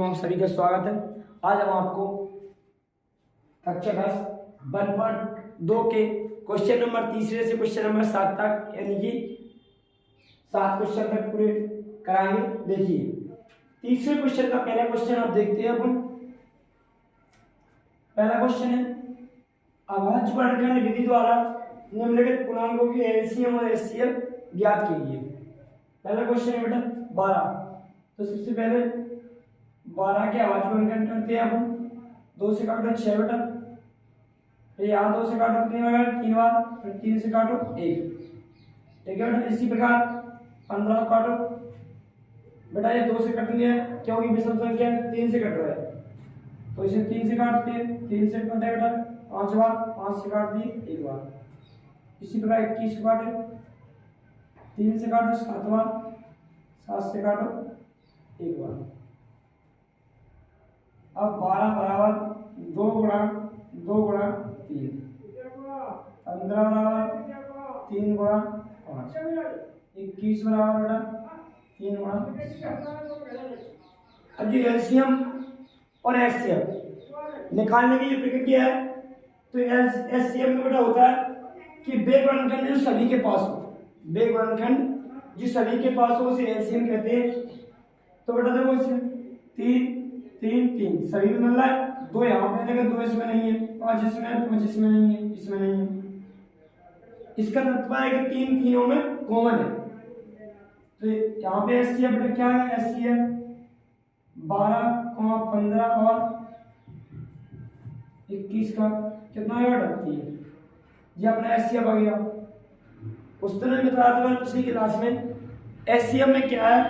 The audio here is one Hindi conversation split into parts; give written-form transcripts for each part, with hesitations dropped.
आप सभी का स्वागत है। आज हम आपको कक्षा 10 1.2 के क्वेश्चन नंबर तीसरे से क्वेश्चन नंबर 7 तक यानी कि 7 क्वेश्चन तक पूरे कराएंगे। देखिए तीसरे क्वेश्चन का पहला क्वेश्चन आप देखते हैं। अपन पहला क्वेश्चन है अभाज्य वर्गखंड विधि द्वारा निम्नलिखित पूर्णांकों की एलसीएम और एचसीएफ ज्ञात कीजिए। पहला क्वेश्चन है बेटा 12। तो सबसे पहले 12 के अभाज्य वर्गखंड करते हैं अपन। 2 से काटो 6 बेटा, फिर यहाँ 2 से काटो कितनी बार 3 बार, फिर 3 से काटो 1। ठीक है बेटा। इसी प्रकार 15 काटो बेटा, ये 2 से कटेंगे क्योंकि विषम संख्या 3 से कट रहा है, तो इसे 3 से काटते हैं। 3 से कटे बेटा 5 बार, 5 से काट दिए 1 बार। इसी प्रकार 21 को काटे, 3 से काटो 7 बार, 7 से काटो 1 बार। अब 12 बराबर 2 गुणा 2 गुणा 3, 15 बराबर 3 गुणा 5, 21 बराबर बेटा 3 गुणा। अब जो एलसीएम और एचसीएफ निकालने की जो प्रक्रिया है, तो एलसीएम में बेटा होता है कि बे वर्गखंड जो सभी के पास हो, बे वर्गखंड जो सभी के पास हो उसे एलसीएम कहते हैं। तो बेटा देखो इसमें 3 3 3 सभी में मिल रहा है। 2 यहाँ पे लेगा, 2 इसमें नहीं है, 5 इसमें है, 5 इसमें नहीं है, इसमें नहीं है। इसका मतलब है कि 3 तीनों में कॉमन है। तो यहाँ पे एचसीएफ बेटा क्या है, एचसीएफ 12, 15 और 21 का कितना है बेटा 3। ये अपना एचसीएफ आ गया। उस तरह में बताया था पिछली क्लास में एचसीएफ में क्या है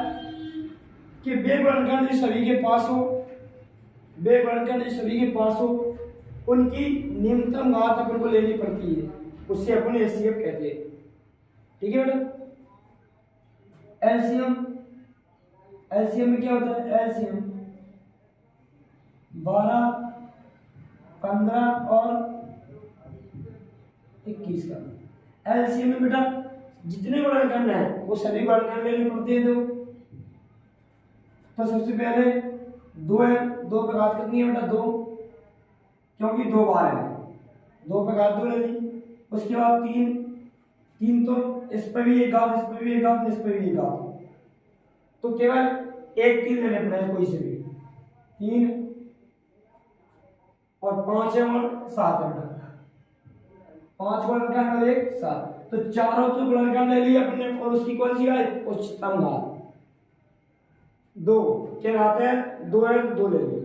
कि बे वर्गखंड जो सभी के पास हो, बे वर्गखंड जो सभी के पास हो उनकी न्यूनतम घात अपन को लेनी पड़ती है, उससे अपन एचसीएफ कहते हैं। ठीक है बेटा। एलसीएम, एलसीएम में क्या होता है, एलसीएम 12, 15 और 21 का। एलसीएम में बेटा जितने वर्गखंड है वो सभी वर्गखंड लेने पड़ते हैं। तो सबसे पहले 2 है, 2 पे घात कितनी है बेटा 2, क्योंकि 2 बार है, 2 पे घात 2 ले ली। उसके बाद 3 3 तो इस पे भी एक घात, इस पे भी एक घात, इस पे भी एक घात, तो केवल एक 3 लेने पड़ेगा कोई से भी। 3 और 5 है और 7 है बेटा, 5 वर्गखंड और 1 7, तो चारों तो वर्गखंड ले लिया अपने। और उसकी कौन सी है, उच्चतम घात 2 क्या घात है 2 है, 2 ले ली।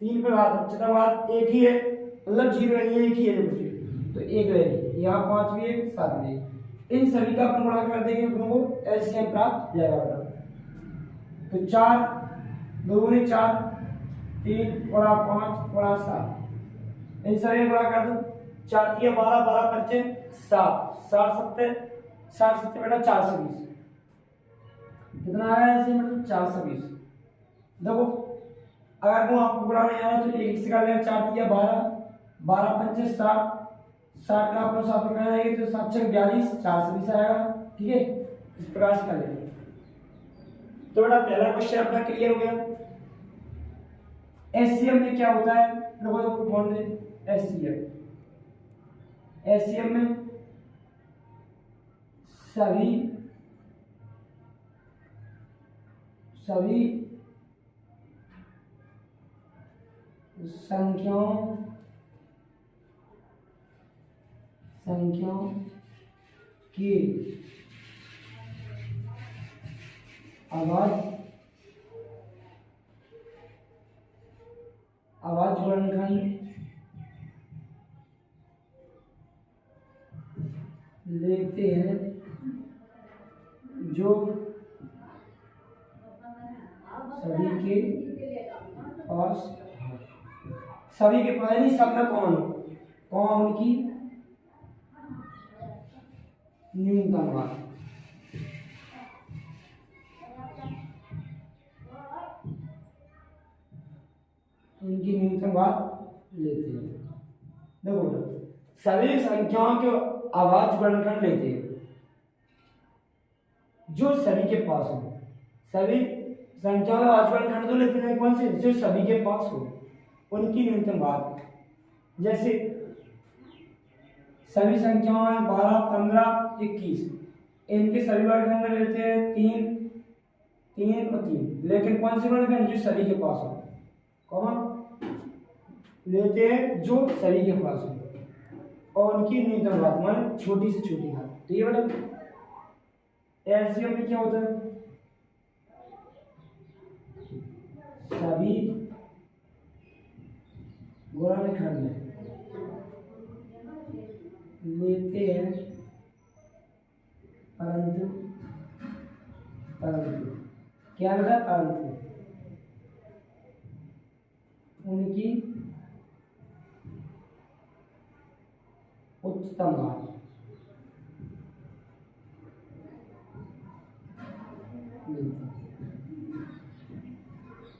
3 पे घात उच्चतम घात 1 ही है, मतलब 0 नहीं है, 1 ही है जो बचे, तो 1 ले ली। यहाँ 5 भी है, 7 भी है। इन सभी का अपन गुणा कर देंगे, अपन को एलसीएम प्राप्त हो जाएगा। तो 4 2 गुणे 4, 3 गुणा 5 गुणा 7, इन सभी गुणा कर दो। 4 3 12, 12 5 7, 60 70, 60 70 बेटा 420। कितना आया ऐसे मतलब 420। देखो अगर वो आपको गुणा नहीं आ रहा तो 1 से कर लेना, 4 3 12, 12 5 60, 60 का आपको 7 में आएगा तो 7 6 42, 420 आएगा। ठीक है, इस प्रकार से कर लेंगे। तो बेटा पहला क्वेश्चन अपना क्लियर हो गया। एचसीएफ में क्या होता है, देखो देखो बोल दे एचसीएफ, एचसीएफ में सभी संख्याओं के अभाज्य वर्गखंड लेते हैं जो सभी के पास नहीं, सब में कौन उनकी न्यूनतम घात। उनकी न्यूनतम घात लेते हैं। देखो सभी संख्याओं के अभाज्य वर्गखंड लेते हैं जो सभी के पास हो, सभी संख्या का भाज्यफल खंड तो लेते हैं कौन से, जो सभी के पास हो उनकी न्यूनतम घात। जैसे सभी संख्याओं में 12, 15, 21, इनके सभी वर्गखंड लेते हैं 3, 3 और 3, लेकिन कौन से वर्गखंड जो सभी के पास हो, कौन लेते हैं जो सभी के पास हो और उनकी न्यूनतम घात, मान छोटी से छोटी घात। ठीक है बेटा, एलसीएम में क्या होता है, सभी गुणनखंड लेते हैं परंतु परंतु क्या बेटा, परंतु उनकी उच्चतम घात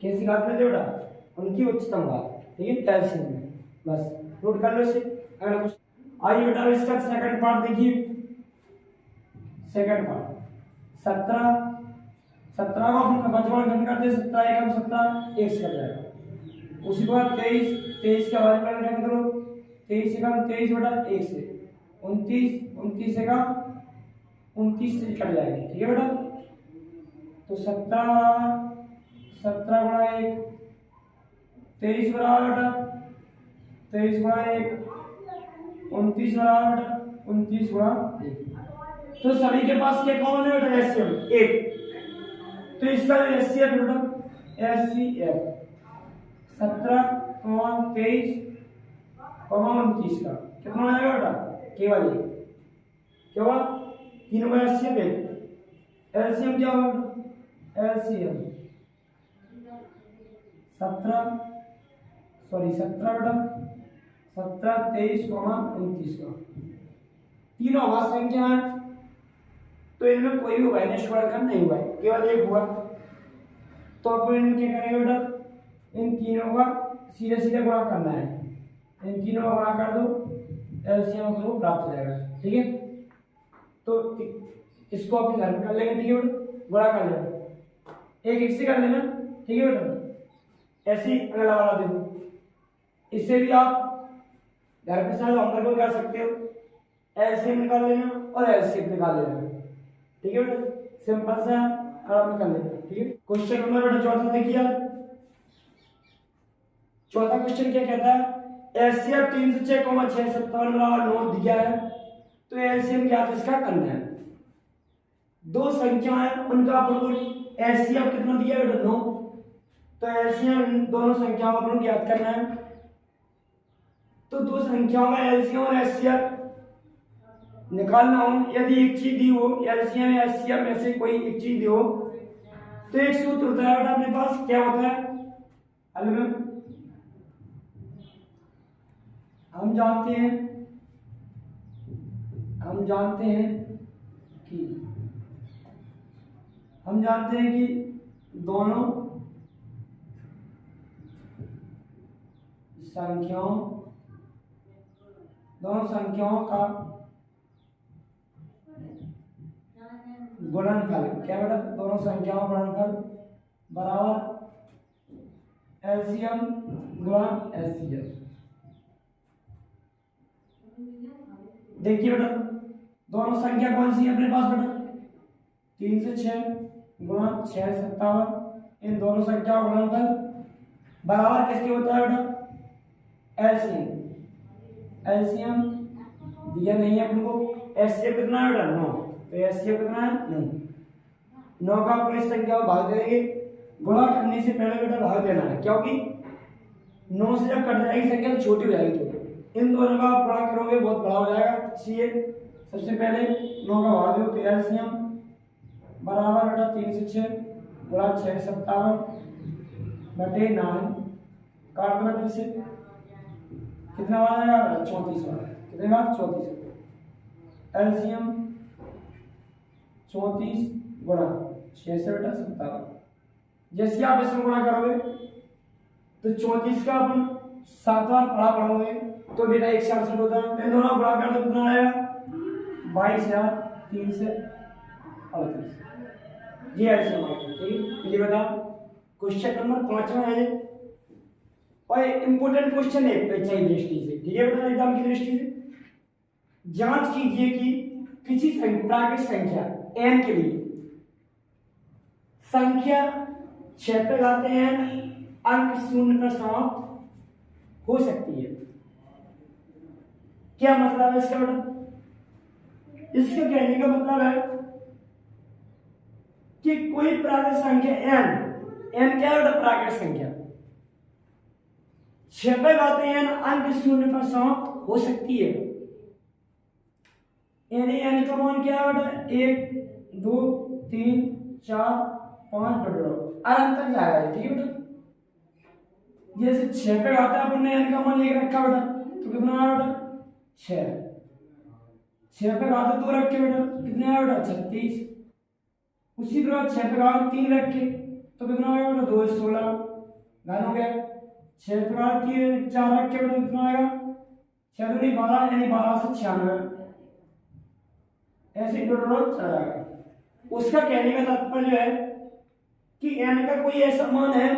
कैसी घात मिलती है बेटा, उनकी उच्चतम घात। ठीक है, एलसीएम में बस नोट कर लो इसे। अगला क्वेश्चन आइए बेटा, इसका सेकंड पार्ट देखिए। सेकंड पार्ट 17 17 को हम बचपन घन करते हैं, 17 एकम 17 1 से कट जाएगा। उसी के बाद 23 23 का भाज्यफल घन करो, 23 एकम 23 बटा 1 से 29 29 एकम 29 से कट जाएगी। ठीक है बेटा, तो 17 17 गुणा 1 23 बराबर बेटा 23 गुणा 1 29 बराबर बेटा 29 गुणा 1। तो सभी के पास क्या कॉमन है बेटा, एचसीएफ 1, तो इसका एचसीएफ बेटा एचसीएफ 17, 23, 29 का कितना आएगा बेटा, केवल 1, क्या हुआ, तीनों का एचसीएफ 1। एलसीएम क्या होगा, एलसीएम 17 बेटा 17, 23, 29 का तीनों आवाज संख्या है, तो इनमें कोई भी वैनिश वर्गखंड नहीं हुआ है, केवल एक हुआ। तो अपन इनके करेंगे बेटा, इन तीनों का सीधे सीधे गुणा करना है, इन तीनों का गुणा कर दो, एलसीएम को प्राप्त हो जाएगा। ठीक है, तो इसको अपन घर में कर लेंगे। ठीक है बेटा, गुणा कर लेना, एक एक से कर लेना। ठीक है बेटा, ऐसे ही अगला वाला देखो, इससे भी आप घर पे साथ होमवर्क भी कर सकते हो, एलसीएम निकाल लेना और एलसीएम निकाल लेना। ठीक है बेटा, सिंपल सा आराम कर लेना। ठीक है, क्वेश्चन नंबर बेटा चौथा देखिए। चौथा क्वेश्चन क्या कहता है, एलसीएम 3 से 6, 6 57 बराबर 9 दिया है, तो एलसीएम क्या है इसका करना है। दो संख्या है उनका अपन को एलसीएम कितना दिया है बेटा 9, तो एलसीएम दोनों संख्याओं का अपन ज्ञात करना है। तो दो संख्याओं का एलसीएम और एचसीएफ निकालना हो, यदि एक चीज दी हो एलसीएम या एचसीएफ में से कोई एक चीज दी हो, तो एक सूत्र होता है बेटा अपने पास, क्या होता है हल में, हम जानते हैं कि दोनों संख्याओं का गुणनफल क्या बेटा, दोनों संख्याओं का गुणनफल बराबर एलसीएम गुणा एचसीएफ। देखिए बेटा, दोनों संख्या कौन सी है अपने पास बेटा, 3 से 6 गुणा 6 57, इन दोनों संख्याओं का गुणनफल बराबर किसके होता है बेटा, एलसीएम दिया नहीं है अपन को, एचसीएफ कितना है बेटा 9, तो एचसीएफ कितना है 9 का पूरी संख्या भाग देंगे। गुणा करने से पहले बेटा भाग देना है, क्योंकि 9 से जब कट जाएगी संख्या तो छोटी हो जाएगी, तो इन दोनों का आप गुणा करोगे बहुत बड़ा हो जाएगा। इसलिए सबसे पहले 9 का भाग दो, तो एलसीएम बराबर बेटा 3 से 6 गुणा 6 57 बटे 9, काट दो बेटा से, कितना आ जाएगा 34 वाला, कितने बार 34, एलसीएम 34 गुणा 6 से बेटा 57। जैसे आप इसमें गुणा करोगे तो 34 का अपन 7 बार पढ़ा पढ़ोगे तो बेटा 168 होता है, इन दोनों गुणा कर दो कितना आएगा 22,338, ये एलसीएम। ठीक है, ये बेटा क्वेश्चन नंबर 5वां है ये, और इंपोर्टेंट क्वेश्चन है परीक्षा की दृष्टि से, ठीक है बेटा, एग्जाम की दृष्टि से। जांच कीजिए कि किसी प्राकृत संख्या n के लिए संख्या 6 पे घाते n अंक 0 पर समाप्त हो सकती है। क्या मतलब है इसका बेटा? इसके कहने का मतलब है कि कोई प्राकृत संख्या n क्या है बेटा? प्राकृत संख्या 6 पे घाते n अंक 0 पर समाप्त हो सकती है। यानी n का मान क्या है बेटा? 1 2 3 4 5 अनंत तक जाएगा, ठीक है बेटा। जैसे 6 पे घाते अपन ने n का मान 1 रखा बेटा, तो कितना आया बेटा? 6। 6 पे घाते 2 रखे बेटा, कितने आया बेटा? 36। उसी प्रकार 6 पे घाते 3 रखे तो कितना आएगा बेटा? 2 16 घन हो गया। 6 पे घाते 4 रखे बेटा, कितना आएगा? 6 दूनी 12, यानी 12 से 96, ऐसे टोटल चला जाएगा। उसका कहने का तात्पर्य है कि n का कोई ऐसा मान है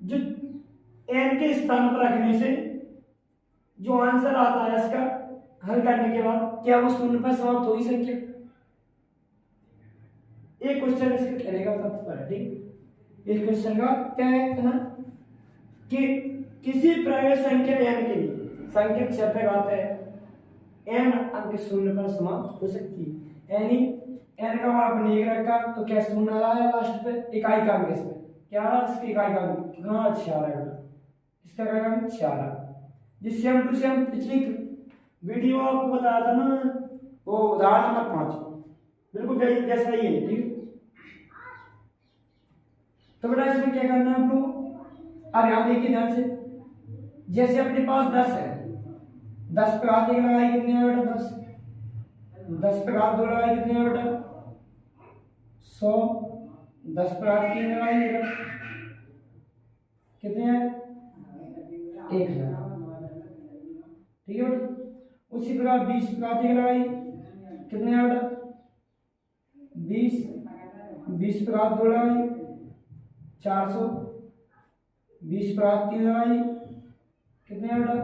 जो n के स्थान पर रखने से जो आंसर आता है इसका हल करने के बाद, क्या वो 0 पर समाप्त हो ही संख्या? एक क्वेश्चन इसके कहने का तात्पर्य, ठीक। इस क्वेश्चन का क्या है ना कि किसी प्राकृत संख्या n के लिए संख्या 6 पे घात है n अंक 0 पर समाप्त हो सकती है। यानी n का मान आपने 1 रखा तो क्या 0 आ रहा है लास्ट पे? इकाई का अंक इसमें क्या आ रहा है? इसकी इकाई का अंक कितना? 6 आ रहा है बेटा, इसका इकाई का अंक 6 आ रहा है। जिससे हम टू से हम पिछली वीडियो में आपको बताया था ना, वो उदाहरण नंबर 5 बिल्कुल जैसा ही है, ठीक। तो बेटा इसमें क्या करना है आप लोग? अब यहाँ देखिए ध्यान से, जैसे अपने पास 10 है, 10 पे घात 1 लगाई, कितने है बेटा? 10। 10 पे घात 2 लगाई, कितने है बेटा? 100। 10 पे घात 3 लगाई बेटा, कितने हैं? 1000, ठीक है बेटा। उसी प्रकार 20 पे घात 1 लगाई, कितने हैं बेटा? 20। 20 पे घात 2 लगाई, 400। 20 पे घात 3 लगाई, कितने हैं बेटा?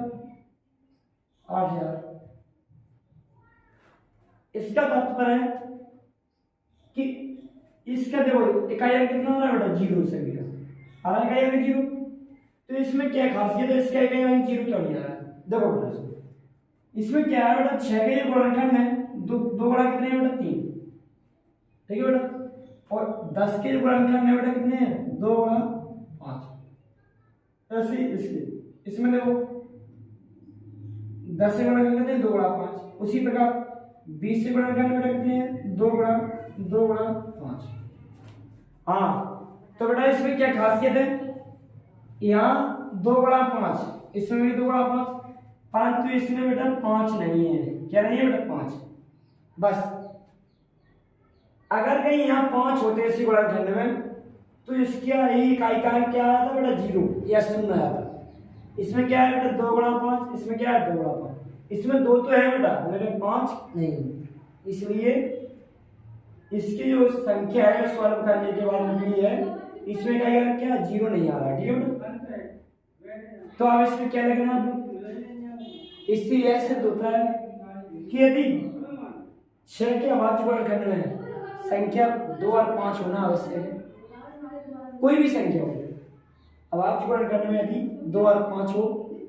8000। इसका तात्पर्य है कि इसका देखो इकाई अंक कितना हो रहा है बेटा? 0 से भी आ रहा है इकाई अंक 0। तो इसमें क्या खासियत है? इसका इकाई अंक 0 क्यों नहीं आ रहा है? देखो बेटा इसमें क्या है बेटा? 6 का ये गुणनखंड है, दो गुणा कितने हैं बेटा? 3, ठीक है बेटा। और 10 के गुणनखंड है बेटा, कितने हैं? 2 गुणा 5। ऐसे इसके इसमें देखो 10 से गुणा करते हैं 2 गुणा 5। उसी प्रकार 20 से गुणा करने बेटा कितने हैं? 2 गुणा 5। हाँ, तो बेटा इसमें क्या खासियत है? यहाँ 2 गुणा 5, इसमें भी 2 गुणा 5, परंतु इसमें बेटा 5 नहीं है। क्या नहीं है बेटा? 5। बस अगर कहीं यहाँ 5 होते इसी गुणनखंड में तो इसका इकाई का अंक क्या आया था बेटा? 0 या 0 आया था। इसमें क्या है बेटा? 2 गुणा 5, इसमें क्या है? 2 गुणा 5। इसमें 2 तो है बेटा, लेकिन 5 नहीं, इसलिए इसकी जो संख्या है सॉल्व करने के बाद निकली है, इसमें क्या है? क्या 0 नहीं आ रहा, ठीक है बेटा। तो अब इसमें क्या लिखना है? इससे यह सिद्ध होता है कि यदि 6 के अभाज्य गुणनखंड में संख्या 2 और 5 होना आवश्यक है, कोई भी संख्या हो, अभाज्य गुणनखंड में यदि 2 और 5 हो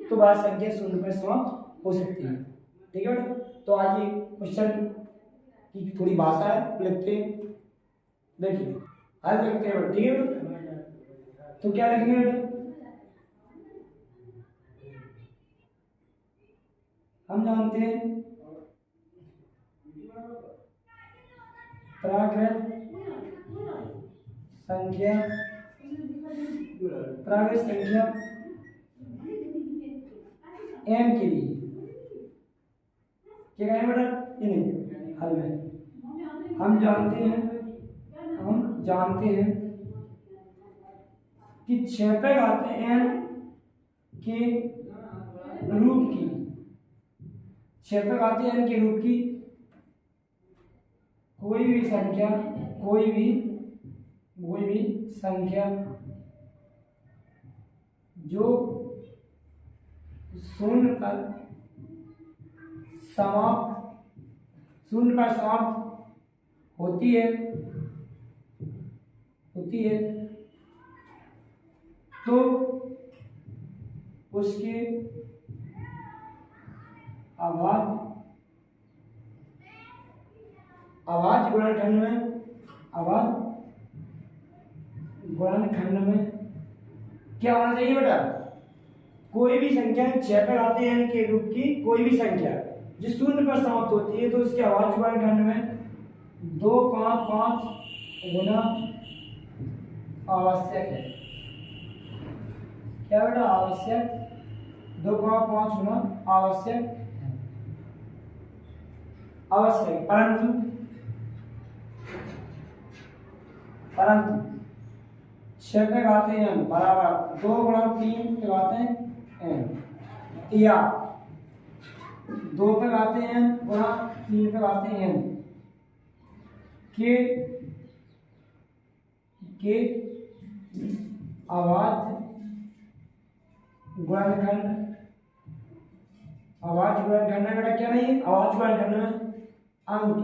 तो वह संख्या 0 पर समाप्त हो सकती है, ठीक है बेटा। तो आज ये क्वेश्चन की थोड़ी भाषा है, लिखते हैं, देखिए आज लिखते हैं बेटा, ठीक है बेटा। तो क्या लिखेंगे बेटा? हम जानते हैं प्राकृत संख्या m के लिए क्या कहें बेटा? इन्हें हल में हम जानते हैं कि 6 पे घाते n के रूप की 6 पे घाते n के रूप की कोई भी संख्या जो शून्य पर समाप्त होती है तो उसके आवाज गुणनखंड में क्या होना चाहिए बेटा? कोई भी संख्या 6 पर आते हैं के रूप की कोई भी संख्या जो शून्य पर समाप्त होती है तो उसके आवाज गुणनखंड में 2, 5, 5 गुना आवश्यक है। क्या बेटा? आवश्यक 2, 5 गुना आवश्यक है। परंतु 6 पे आते हैं बराबर 2 गुणा 3 पे आते हैं या 2 पे आते हैं गुणा 3 पे आते हैं के आवाज गुणनखंड में बेटा क्या नहीं? आवाज गुणनखंड में अंक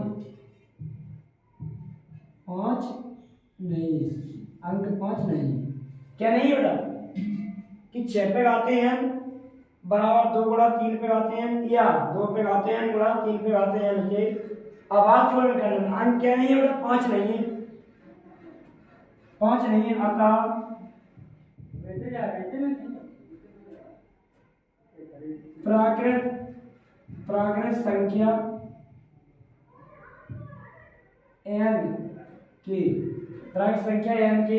5 नहीं, अंक 5 नहीं। क्या नहीं बेटा? कि 6 पे आते हैं बराबर 2 गुणा 3 पे आते हैं या 2 पे आते हैं गुणा 3 पे आते हैं के आवाज गुणनखंड में अंक क्या नहीं है बेटा? 5 नहीं है, 5 नहीं है। अतः प्राकृत संख्या n के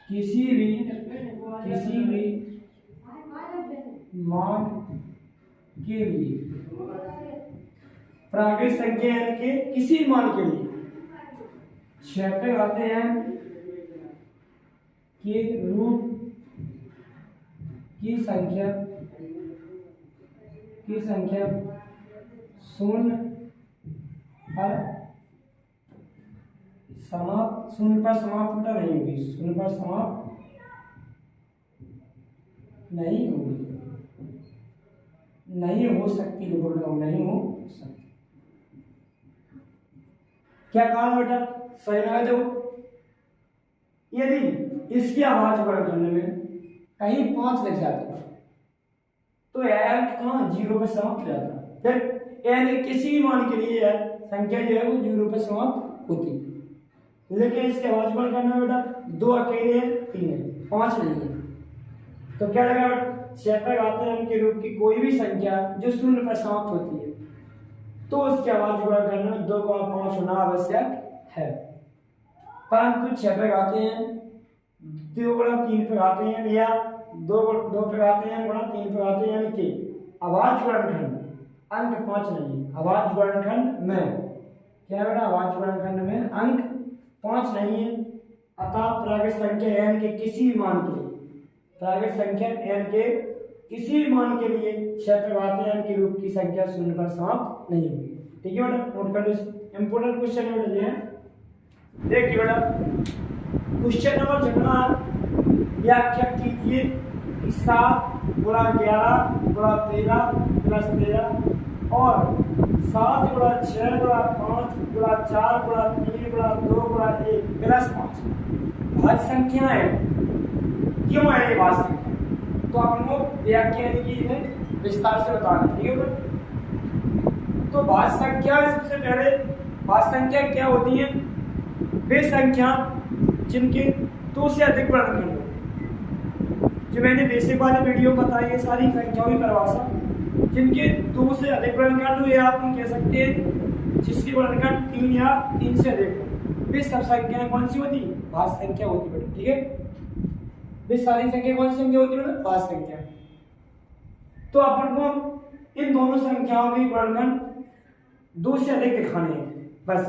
किसी भी मान के लिए प्राकृत संख्या n के किसी भी मान के लिए 6 पे आते हैं के रूप की संख्या शून्य पर समाप्त नहीं होगी, शून्य पर समाप्त नहीं हो सकती। नहीं हो सकती। क्या कहा बेटा? सही लगा? देखो यदि इसकी आवाज गुणनखंड में कहीं 5 लग जाता तो n कहाँ 0 पे समाप्त हो जाता। फिर n किसी भी मान के लिए संख्या जो है वो 0 पे समाप्त होती है, लेकिन इसके आवाज गुणनखंड में बेटा 2 अकेले हैं, 3 है, 5 नहीं है। तो क्या लगा बेटा? 6 पर आते हैं के रूप की कोई भी संख्या जो शून्य पर समाप्त होती है तो उसके आवाज गुणनखंड में 2 का 5 होना आवश्यक है। परंतु 6 पर आते हैं 2 गुणा 3 पर आते हैं या 2 पर आते हैं गुणा 3 पर आते हैं कि आवाज गुणनखंड अंक 5 नहीं है। आवाज गुणनखंड में क्या बेटा? आवाज गुणनखंड में अंक 5 नहीं है। अतः प्राकृत संख्या n के किसी भी मान के लिए 6 पर आते हैं के रूप की संख्या शून्य पर समाप्त नहीं होगी। ठीक है बेटा? नोट कर लो, इंपोर्टेंट क्वेश्चन है बेटा। ये देखिए बेटा, क्वेश्चन नंबर जितना व्याख्या कीजिए 7 गुणा 11 गुणा 13 प्लस 13 और 7 गुणा 6 गुणा 5 गुणा 4 गुणा 3 गुणा 2 गुणा 1 प्लस 5 भाज्य संख्या है। क्यों है ये भाज्य संख्या? तो अपन को व्याख्या की विस्तार से बताना। ठीक है? तो भाज्य संख्या सबसे पहले भाज्य संख्या क्या होती है? वे संख्या जिनके 2 से अधिक गुणनखंड हो। जो मैंने बेसिक वाले वीडियो बताई है सारी संख्याओं की परिभाषा, जिनके 2 से अधिक गुणनखंड हो या आप कह सकते हैं जिसकी गुणनखंड 3 या 3 से अधिक हो, वे सब संख्याएं कौन सी होती? भाज्य संख्या होती है। ठीक है? वे सारी संख्या कौन सी संख्या होती है? भाज्य संख्या। तो अपन को इन दोनों संख्याओं के गुणनखंड 2 से अधिक दिखाने हैं बस,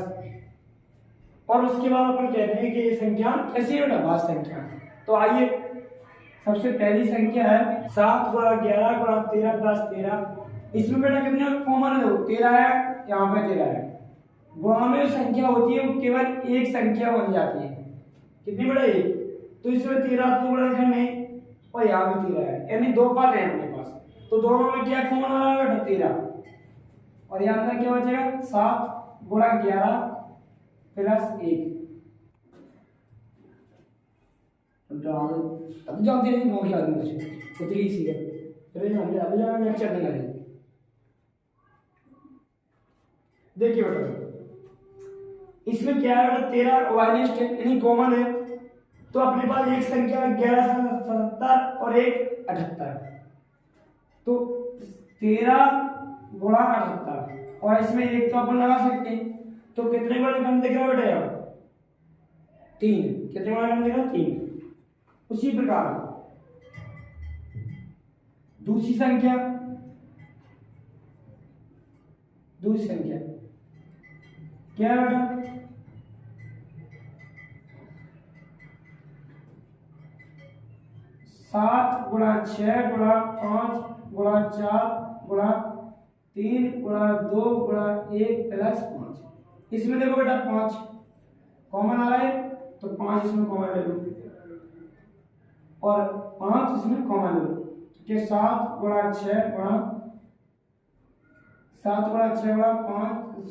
और उसके बाद अपन कहते हैं कि ये संख्या कैसी है? भाज्य संख्या। तो आइए, सबसे पहली संख्या है 7 गुणा 11 गुणा 13 प्लस 13। इसमें बेटा कितने कॉमन है? 13 है, यहाँ पे 13 है। गुणा में संख्या होती है वो केवल एक संख्या बन जाती है। कितनी बेटा? 1। तो इसमें 13 तो गुणनखंड नहीं, और यहाँ भी 13 है, यानी 2 पद है अपने पास। तो दोनों में क्या कॉमन आ रहा है? 13। और यहाँ पर क्या बचेगा? 7 गुणा 11 प्लस 1। अब जानते नहीं कौन क्या आदमी बचे, उतनी ही सी है। चलिए हम अभी जाना नेक्स्ट चलने लगे। देखिए बेटा इसमें क्या है बेटा? 13 वाइनेस्ट यानी कॉमन है, तो अपने पास एक संख्या 1177 और एक 78। तो 13 गुणा 78 और इसमें एक तो अपन लगा सकते हैं। तो कितने गुणनखंड दिख रहा है बेटा? यहाँ 3। कितने गुणनखंड दिख रहा है? 3। उसी प्रकार दूसरी संख्या क्या है बेटा? 7 गुणा 6 गुणा 5 गुणा 4 गुणा 3 गुणा 2 गुणा 1 प्लस 5। इसमें देखो बेटा 5 कॉमन आ रहा है, तो 5 इसमें कॉमन ले लो और 5 इसमें कॉमन ले लो। कि 7 गुणा 6 गुणा 5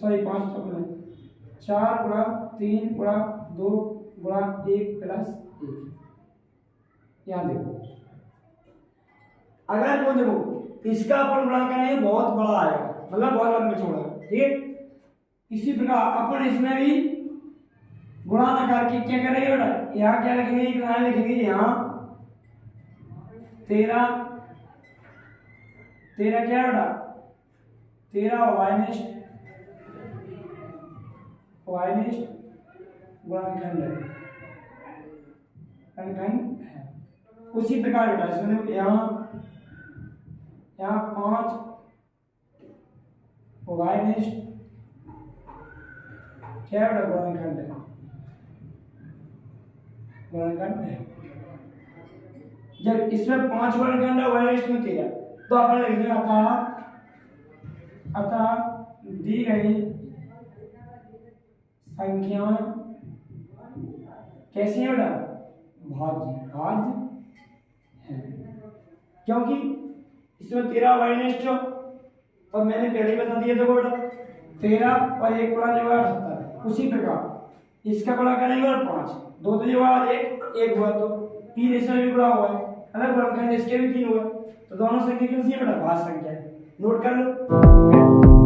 सॉरी 5 तो बने 4 गुणा 3 गुणा 2 गुणा 1 प्लस 1। यहाँ देखो अगर वो देखो इसका अपन गुणा करेंगे बहुत बड़ा आएगा, मतलब बहुत लंबा चौड़ा, ठीक है। इसी प्रकार अपन इसमें भी गुणा न करके क्या करेंगे बेटा? यहाँ क्या लिखेंगे? लिखेंगे यहाँ 13 क्या है बेटा? 13 वाइनेस्ट गुणनखंड है। उसी प्रकार बेटा इसमें यहाँ 5 वाइनेस्ट क्या बेटा? गुणनखंड है। जब इसमें 5 गुणनखंड है वाइनेस्ट में 13, तो अपन लिखेंगे अतः दी गई संख्याएं कैसी है बेटा? भाज्य है, क्योंकि इसमें 13 वाइनेस्ट और मैंने पहले ही बता दिया था बेटा 13 और 1 गुणा जो 78। उसी प्रकार इसका गुणा करेंगे और 5 2 तो जो 1 हुआ, तो 3 इसमें भी गुणा हुआ है, अलग गुणनखंड इसके भी 3 हुआ, तो दोनों संख्या कौन सी है बेटा? भाज्य संख्या है। नोट कर लो।